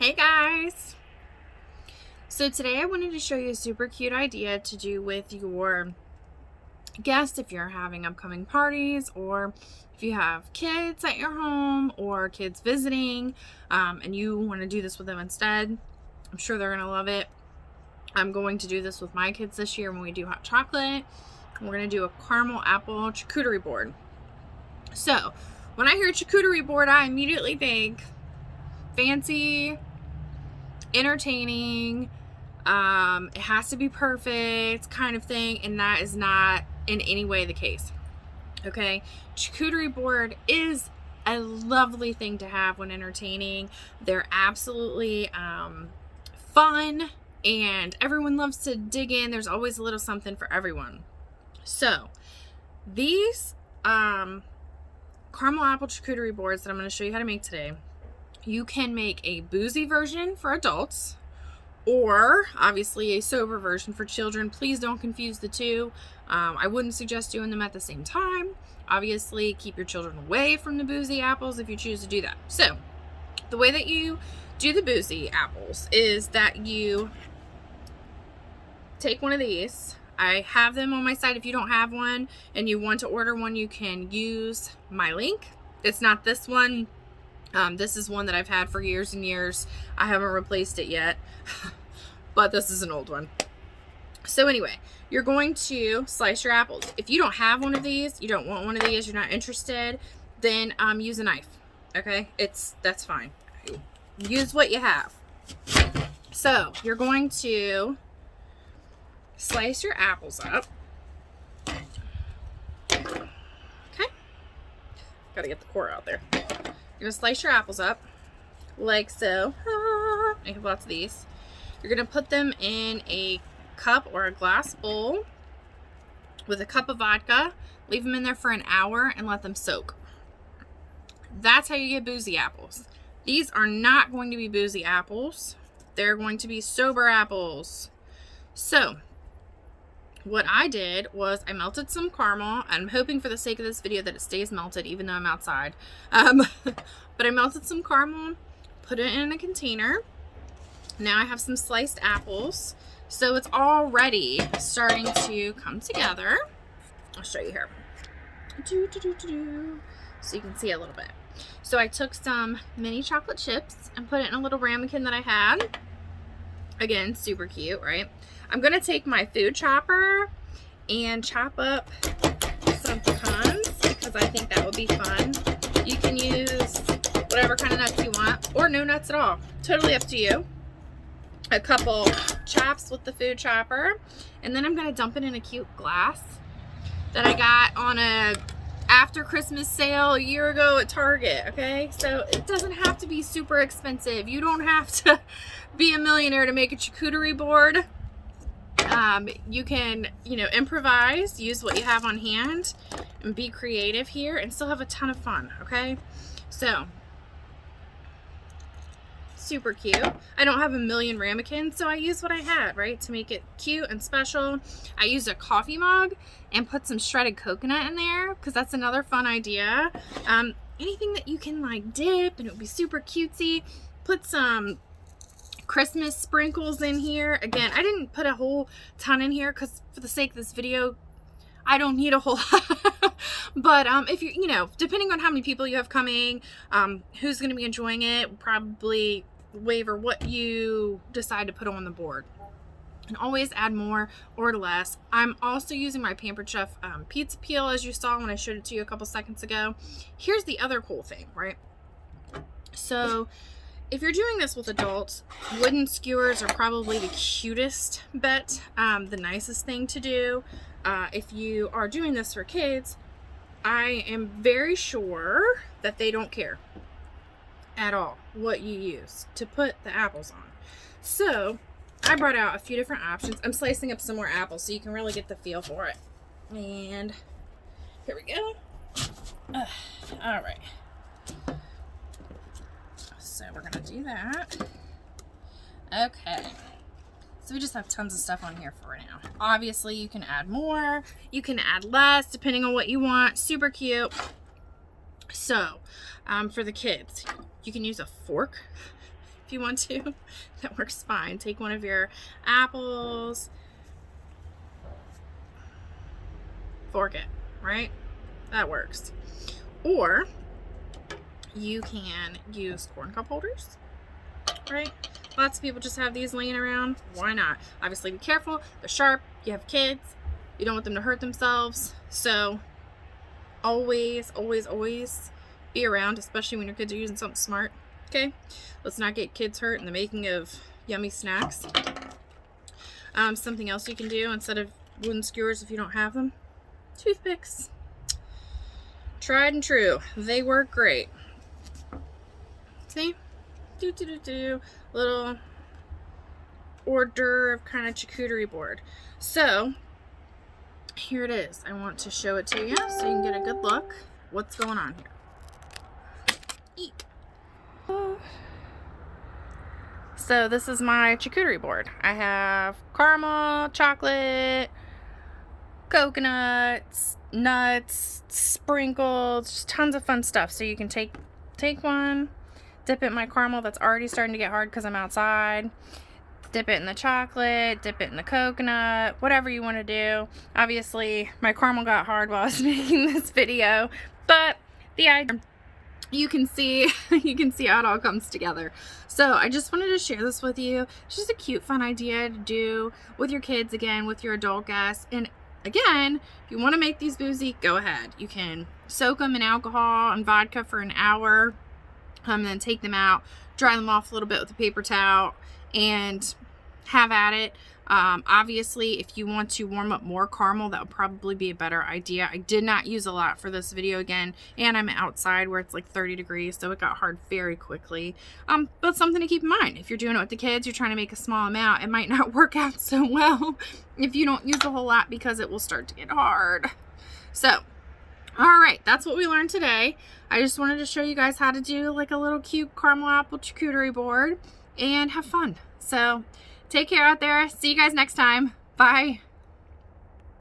Hey guys! So today I wanted to show you a super cute idea to do with your guests if you're having upcoming parties, or if you have kids at your home or kids visiting and you want to do this with them instead. I'm sure they're going to love it. I'm going to do this with my kids this year when we do hot chocolate. We're going to do a caramel apple charcuterie board. So when I hear charcuterie board, I immediately think fancy, entertaining, it has to be perfect kind of thing, and that is not in any way the case. Okay, charcuterie board is a lovely thing to have when entertaining. They're absolutely fun, and everyone loves to dig in. There's always a little something for everyone. So these caramel apple charcuterie boards that I'm going to show you how to make today, you can make a boozy version for adults, or obviously a sober version for children. Please don't confuse the two. I wouldn't suggest doing them at the same time. Obviously, keep your children away from the boozy apples if you choose to do that. So, the way that you do the boozy apples is that you take one of these. I have them on my site. If you don't have one and you want to order one, you can use my link. It's not this one. This is one that I've had for years and years. I haven't replaced it yet, but this is an old one. So anyway, you're going to slice your apples. If you don't have one of these, you don't want one of these, you're not interested, then use a knife. Okay, that's fine. Use what you have. So you're going to slice your apples up. Okay, gotta get the core out there. You're going to slice your apples up like so. I have lots of these. You're going to put them in a cup or a glass bowl with a cup of vodka. Leave them in there for an hour and let them soak. That's how you get boozy apples. These are not going to be boozy apples. They're going to be sober apples. So what I did was I melted some caramel. I'm hoping for the sake of this video that it stays melted even though I'm outside. But I melted some caramel, put it in a container. Now I have some sliced apples. So it's already starting to come together. I'll show you here. So you can see a little bit. So I took some mini chocolate chips and put it in a little ramekin that I had. Again, super cute, right? I'm going to take my food chopper and chop up some pecans because I think that would be fun. You can use whatever kind of nuts you want, or no nuts at all. Totally up to you. A couple chops with the food chopper, and then I'm going to dump it in a cute glass that I got on a after Christmas sale a year ago at Target. Okay, so it doesn't have to be super expensive. You don't have to be a millionaire to make a charcuterie board. You can, improvise, use what you have on hand, and be creative here and still have a ton of fun. Okay, so super cute. I don't have a million ramekins, so I use what I had, right, to make it cute and special. I used a coffee mug and put some shredded coconut in there because that's another fun idea. Anything that you can like dip and it would be super cutesy. Put some Christmas sprinkles in here. Again, I didn't put a whole ton in here because for the sake of this video, I don't need a whole lot. But if you depending on how many people you have coming, who's going to be enjoying it, probably waver what you decide to put on the board. And always add more or less. I'm also using my Pampered Chef pizza peel, as you saw when I showed it to you a couple seconds ago. Here's the other cool thing, right? So if you're doing this with adults, wooden skewers are probably the cutest bet, the nicest thing to do. If you are doing this for kids, I am very sure that they don't care at all what you use to put the apples on. So I brought out a few different options. I'm slicing up some more apples so you can really get the feel for it. And here we go. All right. So we're gonna do that. Okay. So we just have tons of stuff on here for right now. Obviously, you can add more, you can add less, depending on what you want. Super cute. So, for the kids, you can use a fork you want to. That works fine. Take one of your apples, fork it, right? That works. Or you can use corn cup holders, right? Lots of people just have these laying around. Why not? Obviously be careful. They're sharp. You have kids. You don't want them to hurt themselves. So always, always, always be around, especially when your kids are using something smart. Okay? Let's not get kids hurt in the making of yummy snacks. Something else you can do instead of wooden skewers if you don't have them. Toothpicks. Tried and true. They work great. See? Little hors d'oeuvre kind of charcuterie board. So here it is. I want to show it to you so you can get a good look. What's going on here? Eek. So this is my charcuterie board. I have caramel, chocolate, coconuts, nuts, sprinkles, just tons of fun stuff. So you can take one, dip it in my caramel that's already starting to get hard because I'm outside. Dip it in the chocolate, dip it in the coconut, whatever you want to do. Obviously, my caramel got hard while I was making this video, but the idea, you can see how it all comes together. So I just wanted to share this with you. It's just a cute, fun idea to do with your kids, again, with your adult guests. And again, if you want to make these boozy, go ahead. You can soak them in alcohol and vodka for an hour, and then take them out, dry them off a little bit with a paper towel, and have at it. Obviously, if you want to warm up more caramel, that would probably be a better idea. I did not use a lot for this video again, and I'm outside where it's like 30 degrees, so it got hard very quickly. But something to keep in mind, if you're doing it with the kids, you're trying to make a small amount, it might not work out so well if you don't use a whole lot because it will start to get hard. So, all right, that's what we learned today. I just wanted to show you guys how to do like a little cute caramel apple charcuterie board and have fun. So take care out there. See you guys next time. Bye.